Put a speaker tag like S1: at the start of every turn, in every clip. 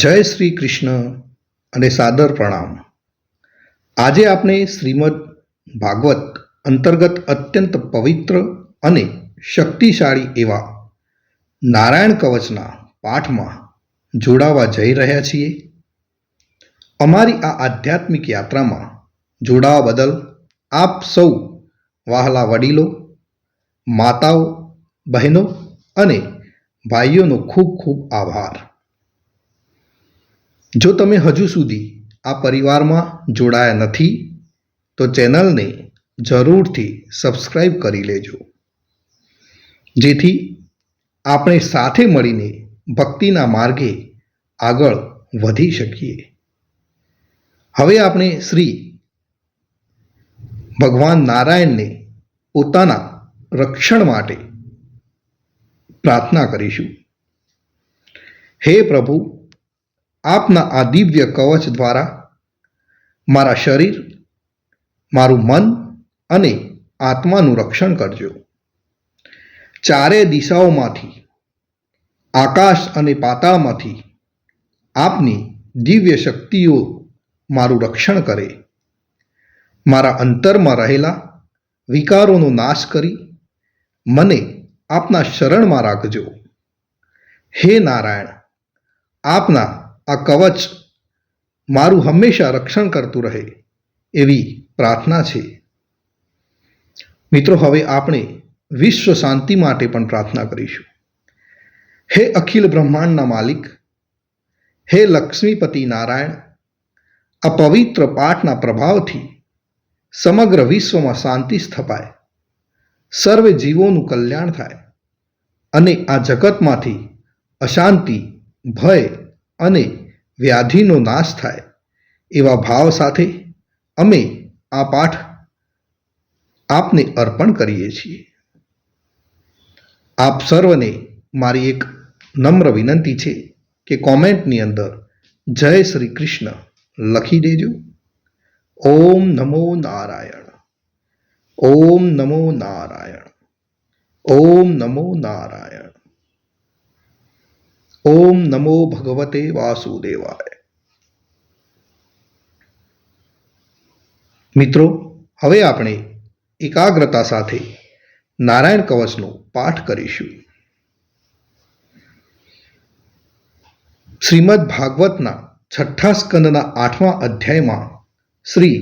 S1: જય શ્રી કૃષ્ણ અને સાદર પ્રણામ. આજે આપણે શ્રીમદ ભાગવત અંતર્ગત અત્યંત પવિત્ર અને શક્તિશાળી એવા નારાયણ કવચના પાઠમાં જોડાવા જઈ રહ્યા છીએ. અમારી આ આધ્યાત્મિક યાત્રામાં જોડાવા બદલ આપ સૌ વહાલા વડીલો, માતાઓ, બહેનો અને ભાઈઓનો ખૂબ ખૂબ આભાર. જો તમે હજુ સુધી આ પરિવારમાં જોડાયા નથી તો ચેનલને જરૂરથી સબસ્ક્રાઈબ કરી લેજો, જેથી આપણે સાથે મળીને ભક્તિના માર્ગે આગળ વધી શકીએ. હવે આપણે શ્રી ભગવાન નારાયણને પોતાના રક્ષણ માટે પ્રાર્થના કરીશું. હે પ્રભુ, આપના આ દિવ્ય કવચ દ્વારા મારા શરીર, મારું મન અને આત્માનું રક્ષણ કરજો. ચારે દિશાઓમાંથી, આકાશ અને પાતાળમાંથી આપની દિવ્ય શક્તિઓ મારું રક્ષણ કરે. મારા અંતરમાં રહેલા વિકારોનો નાશ કરી મને આપના શરણમાં રાખજો. હે નારાયણ, આપના આ કવચ મારું હંમેશા રક્ષણ કરતું રહે એવી પ્રાર્થના છે. મિત્રો, હવે આપણે વિશ્વ શાંતિ માટે પણ પ્રાર્થના કરીશું. હે અખિલ બ્રહ્માંડના માલિક, હે લક્ષ્મીપતિ નારાયણ, આ પવિત્ર પાઠના પ્રભાવથી સમગ્ર વિશ્વમાં શાંતિ સ્થપાય, સર્વે જીવોનું કલ્યાણ થાય અને આ જગતમાંથી અશાંતિ, ભય અને વ્યાધિનો નાશ થાય એવા ભાવ સાથે અમે આ પાઠ આપને અર્પણ કરીએ છીએ. આપ સર્વને મારી એક નમ્ર વિનંતી છે કે કોમેન્ટની અંદર જય શ્રી કૃષ્ણ લખી દેજો. ઓમ નમો નારાયણ, ઓમ નમો નારાયણ, ઓમ નમો નારાયણ, ઓમ નમો ભગવતે વાસુદેવાય. મિત્રો, હવે આપણે એકાગ્રતા સાથે નારાયણ કવચનો પાઠ કરીશું. શ્રીમદ ભાગવતના 6ઠ્ઠા સ્કંદના 8મા અધ્યાયમાં શ્રી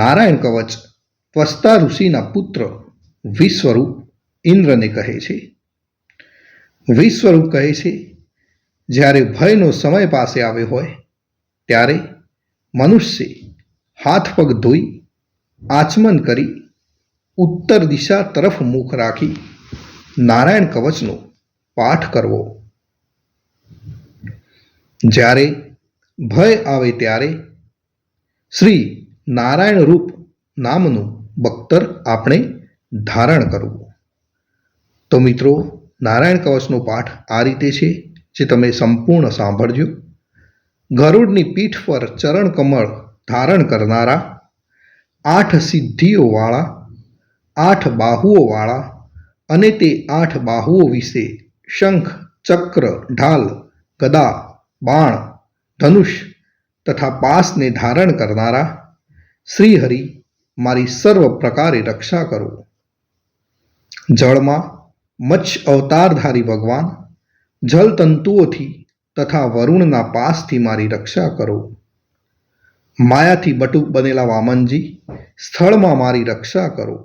S1: નારાયણ કવચ ત્વષ્ટા ઋષિના પુત્ર વિશ્વરૂપ ઇન્દ્રને કહે છે. વિશ્વરૂપ કહે છે, જ્યારે ભયનો સમય પાસે આવ્યો હોય ત્યારે મનુષ્ય હાથ પગ ધોઈ આચમન કરી ઉત્તર દિશા તરફ મુખ રાખી નારાયણ કવચનો પાઠ કરવો. જ્યારે ભય આવે ત્યારે શ્રી નારાયણ રૂપ નામનું બખ્તર આપણે ધારણ કરવું. તો મિત્રો, નારાયણ કવચનો પાઠ આ રીતે છે, જે તમે સંપૂર્ણ સાંભળજો. ગરુડની પીઠ પર ચરણ કમળ ધારણ કરનારા, 8 સિદ્ધિઓવાળા, 8 બાહુઓવાળા અને તે 8 બાહુઓ વિશે શંખ, ચક્ર, ઢાલ, ગદા, બાણ, ધનુષ તથા પાસને ધારણ કરનારા શ્રીહરિ મારી સર્વ પ્રકારે રક્ષા કરો. જળમાં મત્સ્ય અવતારધારી ભગવાન જલતંતુઓથી તથા વરુણના પાસથી મારી રક્ષા કરો. માયાથી બટુક બનેલા વામનજી સ્થળમાં મારી રક્ષા કરો.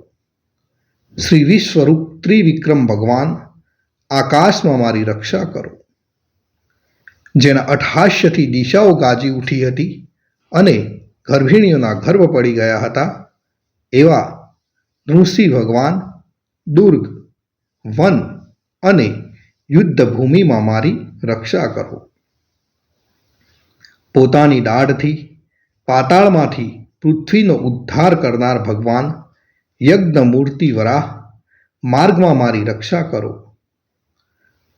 S1: શ્રી વિશ્વરૂપ ત્રિવિક્રમ ભગવાન આકાશમાં મારી રક્ષા કરો. જેના અટ્ટહાસ્યથી દિશાઓ ગાજી ઉઠી હતી અને ગર્ભિણીઓના ગર્ભ પડી ગયા હતા એવા ઋષિ ભગવાન દુર્ગ, વન અને યુદ્ધ ભૂમિમાં મારી રક્ષા કરો. પોતાની દાઢથી પાતાળમાંથી પૃથ્વીનો ઉદ્ધાર કરનાર ભગવાન યજ્ઞ મૂર્તિ વરાહ માર્ગમાં મારી રક્ષા કરો.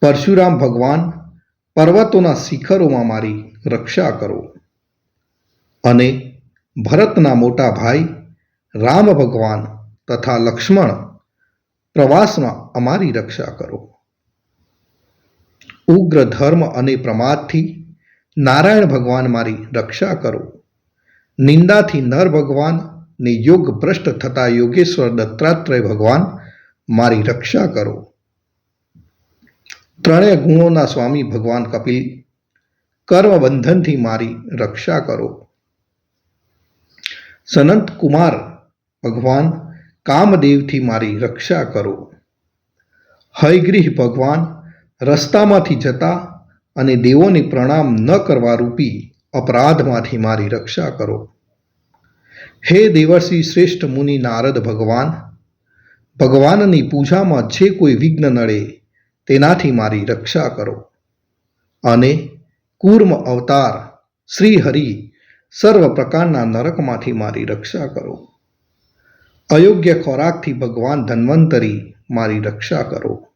S1: પરશુરામ ભગવાન પર્વતોના શિખરોમાં મારી રક્ષા કરો. અને ભરતના મોટા ભાઈ રામ ભગવાન તથા લક્ષ્મણ પ્રવાસમાં અમારી રક્ષા કરો. ઉગ્ર ધર્મ અને પ્રમાદથી નારાયણ ભગવાન મારી રક્ષા કરો. નિંદાથી નર ભગવાન ને યોગ ભ્રષ્ટ થતા યોગેશ્વર દત્તાત્રેય ભગવાન મારી રક્ષા કરો. ત્રણેય ગુણોના સ્વામી ભગવાન કપિલ કર્મ બંધનથી મારી રક્ષા કરો. સનંત કુમાર ભગવાન કામદેવથી મારી રક્ષા કરો. હયગ્રીહ ભગવાન રસ્તામાંથી જતા અને દેવોને પ્રણામ ન કરવા રૂપી અપરાધમાંથી મારી રક્ષા કરો. હે દેવર્ષિ શ્રેષ્ઠ મુનિ નારદ ભગવાન, ભગવાનની પૂજામાં જે કોઈ વિઘ્ન નડે તેનાથી મારી રક્ષા કરો. અને કૂર્મ અવતાર શ્રી હરિ સર્વ પ્રકારના નરકમાંથી મારી રક્ષા કરો. અયોગ્ય ખોરાકથી ભગવાન ધન્વંતરી મારી રક્ષા કરો.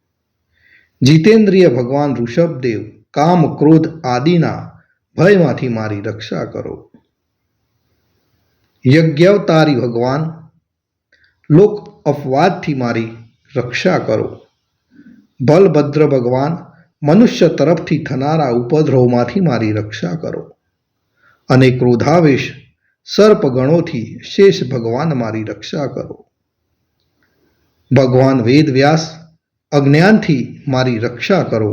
S1: જીતેન્દ્રિય ભગવાન ઋષભદેવ કામ ક્રોધ આદિના ભયમાંથી મારી રક્ષા કરો. યજ્ઞાવતારી ભગવાન લોક અપવાદથી મારી રક્ષા કરો. બલભદ્ર ભગવાન મનુષ્ય તરફથી થનારા ઉપદ્રવમાંથી મારી રક્ષા કરો. અને ક્રોધાવેશ સર્પગણોથી શેષ ભગવાન મારી રક્ષા કરો. ભગવાન વેદવ્યાસ અજ્ઞાનથી મારી રક્ષા કરો.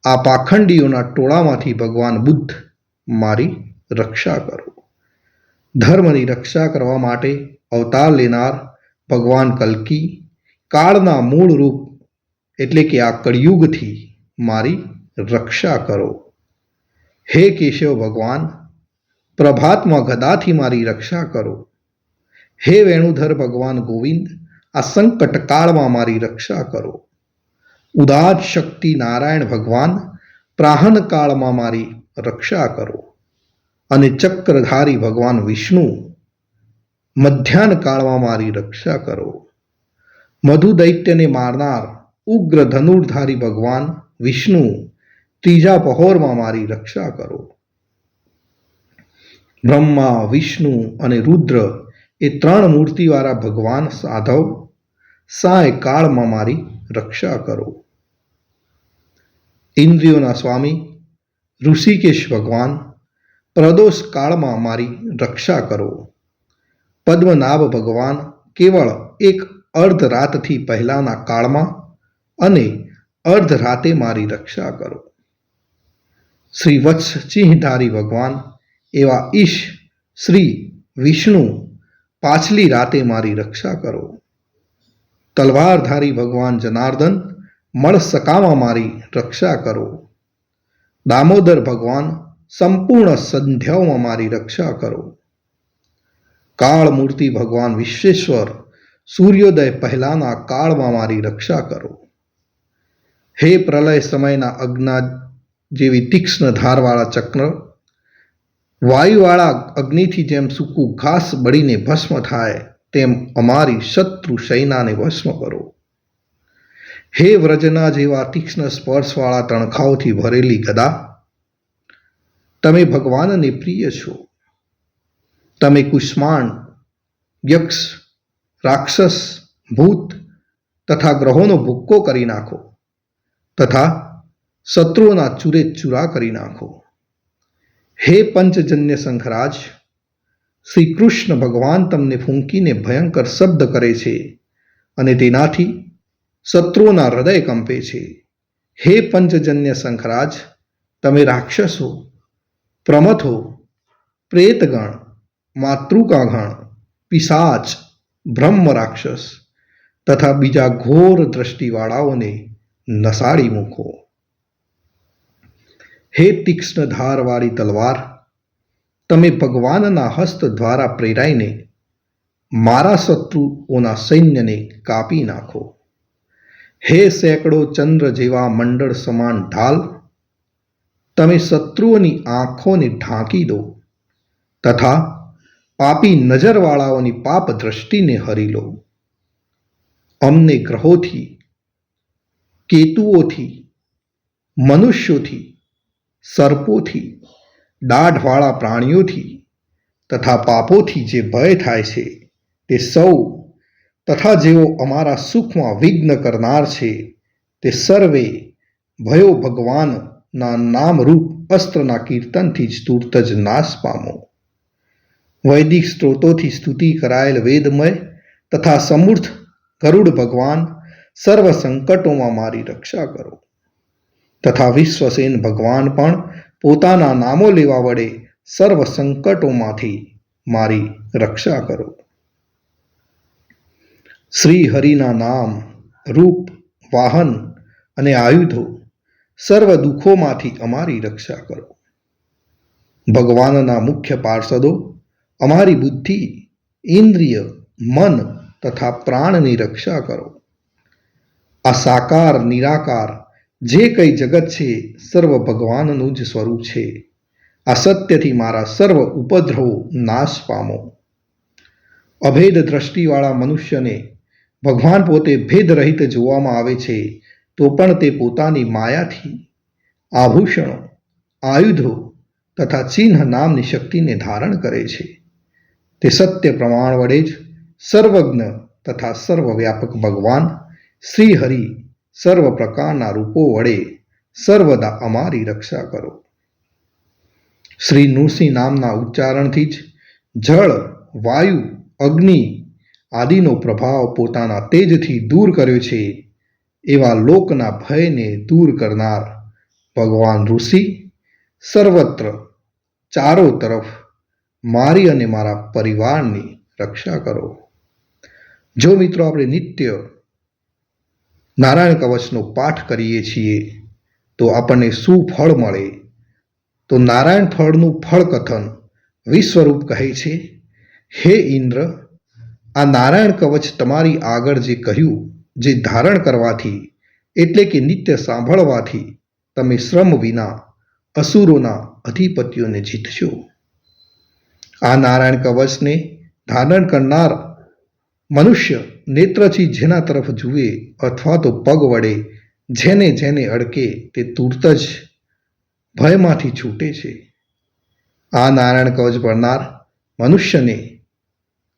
S1: આ પાખંડીઓના ટોળામાંથી ભગવાન બુદ્ધ મારી રક્ષા કરો. ધર્મની રક્ષા કરવા માટે અવતાર લેનાર ભગવાન કલ્કી કાળના મૂળ રૂપ એટલે કે આ કળિયુગથી મારી રક્ષા કરો. હે કેશવ ભગવાન પ્રભાતમાં ગદાથી મારી રક્ષા કરો. હે વેણુધર ભગવાન ગોવિંદ આ સંકટ કાળમાં મારી રક્ષા કરો. ઉદાત શક્તિ નારાયણ ભગવાન પ્રાહન કાળમાં મારી રક્ષા કરો. અને ચક્રધારી ભગવાન વિષ્ણુ મધ્યાહન કાળમાં મારી રક્ષા કરો. મધુ દૈત્યને મારનાર ઉગ્ર ધનુર્ધારી ભગવાન વિષ્ણુ ત્રીજા પહોરમાં મારી રક્ષા કરો. બ્રહ્મા વિષ્ણુ અને રુદ્ર એ ત્રણ મૂર્તિવાળા ભગવાન સાધવ સાય કાળમાં મારી રક્ષા કરો. ઇન્દ્રિયોના સ્વામી ઋષિકેશ ભગવાન પ્રદોષ કાળમાં મારી રક્ષા કરો. પદ્મનાભ ભગવાન કેવળ એક અર્ધ રાતથી પહેલાના કાળમાં અને અર્ધ રાતે મારી રક્ષા કરો. શ્રી વત્સ ચિહ્નધારી ભગવાન એવા ઈશ શ્રી વિષ્ણુ પાછલી રાતે મારી રક્ષા કરો. તલવારધારી ભગવાન જનાર્દન મળ સકામાં મારી રક્ષા કરો. દામોદર ભગવાન સંપૂર્ણ સંધ્યાઓમાં મારી રક્ષા કરો. કાળ મૂર્તિ ભગવાન વિશ્વેશ્વર સૂર્યોદય પહેલાના કાળમાં મારી રક્ષા કરો. હે પ્રલય સમયના અજ્ઞા જેવી તીક્ષ્ણ ધારવાળા ચક્ર, વાયુવાળા અગ્નિથી જેમ સૂકું ઘાસ બળીને ભસ્મ થાય તેમ અમારી શત્રુ સૈનાને ભસ્મ કરો. હે વ્રજના જેવા તીક્ષ્ણ સ્પર્શવાળા તણખાઓથી ભરેલી ગદા, તમે ભગવાનને પ્રિય છો. તમે કુષ્માંડ યક્ષ રાક્ષસ ભૂત તથા ગ્રહોનો ભૂક્કો કરી નાખો તથા શત્રુઓના ચૂરે ચૂરા કરી નાખો. હે પંચજન્ય શંખરાજ, શ્રી કૃષ્ણ ભગવાન તમને ફૂંકીને ભયંકર શબ્દ કરે છે અને તેનાથી શત્રુઓના હૃદય કંપે છે. હે પંચજન્ય શંખરાજ, તમે રાક્ષસો, પ્રમથો, પ્રેતગણ, માતૃકાગણ, પિશાચ, બ્રહ્મ રાક્ષસ તથા બીજા ઘોર દ્રષ્ટિવાળાઓને નસાડી મૂકો. હે તીક્ષ્ણ ધારવાળી તલવાર, તમે ભગવાનના હસ્ત દ્વારા પ્રેરાઈને મારા શત્રુઓના સૈન્યને કાપી નાખો. હે સેંકડો ચંદ્ર જેવા મંડળ સમાન ઢાલ, તમે શત્રુઓની આંખોને ઢાંકી દો તથા પાપી નજરવાળાઓની પાપ દ્રષ્ટિને હરી લો. અમને ગ્રહોથી, કેતુઓથી, મનુષ્યોથી, સર્પોથી, દાઢવાળા પ્રાણીઓથી તથા પાપોથી જે ભય થાય છે તે સૌ તથા જેઓ અમારા સુખમાં વિઘ્ન કરનાર છે તે સર્વે ભયો ભગવાન ના નામરૂપ અસ્ત્રના કીર્તનથી જ તુર્ત જ નાશ પામો. વૈદિક સ્ત્રોતોથી સ્તુતિ કરાયેલ વેદમય તથા સમૂર્થ ગરુડ ભગવાન સર્વ સંકટોમાં મારી રક્ષા કરો. તથા વિશ્વસેન ભગવાન પણ પોતાના નામો લેવા વડે સર્વ સંકટોમાંથી મારી રક્ષા કરો. શ્રી હરિના નામ, રૂપ, વાહન અને આયુધો સર્વ દુઃખોમાંથી અમારી રક્ષા કરો. ભગવાનના મુખ્ય પાર્ષદો અમારી બુદ્ધિ, ઇન્દ્રિય, મન તથા પ્રાણની રક્ષા કરો. આ સાકાર નિરાકાર જે કંઈ જગત છે સર્વ ભગવાનનું જ સ્વરૂપ છે. આ સત્યથી મારા સર્વ ઉપદ્રવો નાશ પામો. અભેદ દ્રષ્ટિવાળા મનુષ્યને ભગવાન પોતે ભેદરહિત જોવામાં આવે છે, તો પણ તે પોતાની માયાથી આભૂષણો, આયુધો તથા ચિહ્ન નામની શક્તિને ધારણ કરે છે. તે સત્ય પ્રમાણ વડે જ સર્વજ્ઞ તથા સર્વવ્યાપક ભગવાન શ્રી હરિ સર્વ પ્રકારના રૂપો વડે સર્વદા અમારી રક્ષા કરો. શ્રી નૃસિંહ નામના ઉચ્ચારણથી જ જળ, વાયુ, અગ્નિ આદિનો પ્રભાવ પોતાના તેજથી દૂર કર્યો છે. એવા લોકના ભયને દૂર કરનાર ભગવાન ઋષિ સર્વત્ર ચારો તરફ મારી અને મારા પરિવારની રક્ષા કરો. જો મિત્રો આપણે નિત્ય નારાયણ કવચનો પાઠ કરીએ છીએ તો આપણને શું ફળ મળે? તો નારાયણ ફળનું ફળ કથન વિશ્વરૂપ કહે છે, હે ઇન્દ્ર, આ નારાયણ કવચ તમારી આગળ જે કહ્યું, જે ધારણ કરવાથી એટલે કે નિત્ય સાંભળવાથી તમે શ્રમ વિના અસુરોના અધિપતિઓને જીતશો. આ નારાયણ કવચને ધારણ કરનાર મનુષ્ય નેત્રથી જેના તરફ જુએ અથવા તો પગ વડે જેને જેને અડકે તે તુરત જ ભયમાંથી છૂટે છે. આ નારાયણ કવચ ભણનાર મનુષ્યને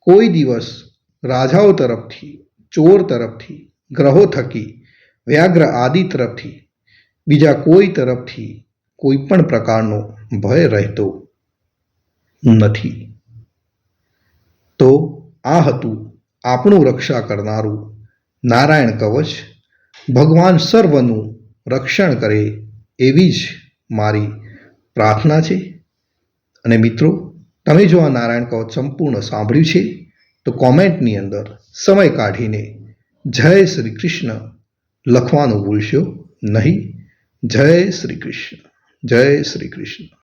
S1: કોઈ દિવસ રાજાઓ તરફથી, ચોર તરફથી, ગ્રહો થકી, વ્યાઘ્ર આદિ તરફથી, બીજા કોઈ તરફથી કોઈ પણ પ્રકારનો ભય રહેતો નથી. તો આ હતું આપણું રક્ષા કરનારું નારાયણ કવચ. ભગવાન સર્વનું રક્ષણ કરે એવી જ મારી પ્રાર્થના છે. અને મિત્રો, તમે જો આ નારાયણ કવચ સંપૂર્ણ સાંભળ્યું છે તો કોમેન્ટની અંદર સમય કાઢીને જય શ્રી કૃષ્ણ લખવાનું ભૂલશો નહીં. જય શ્રી કૃષ્ણ, જય શ્રી કૃષ્ણ.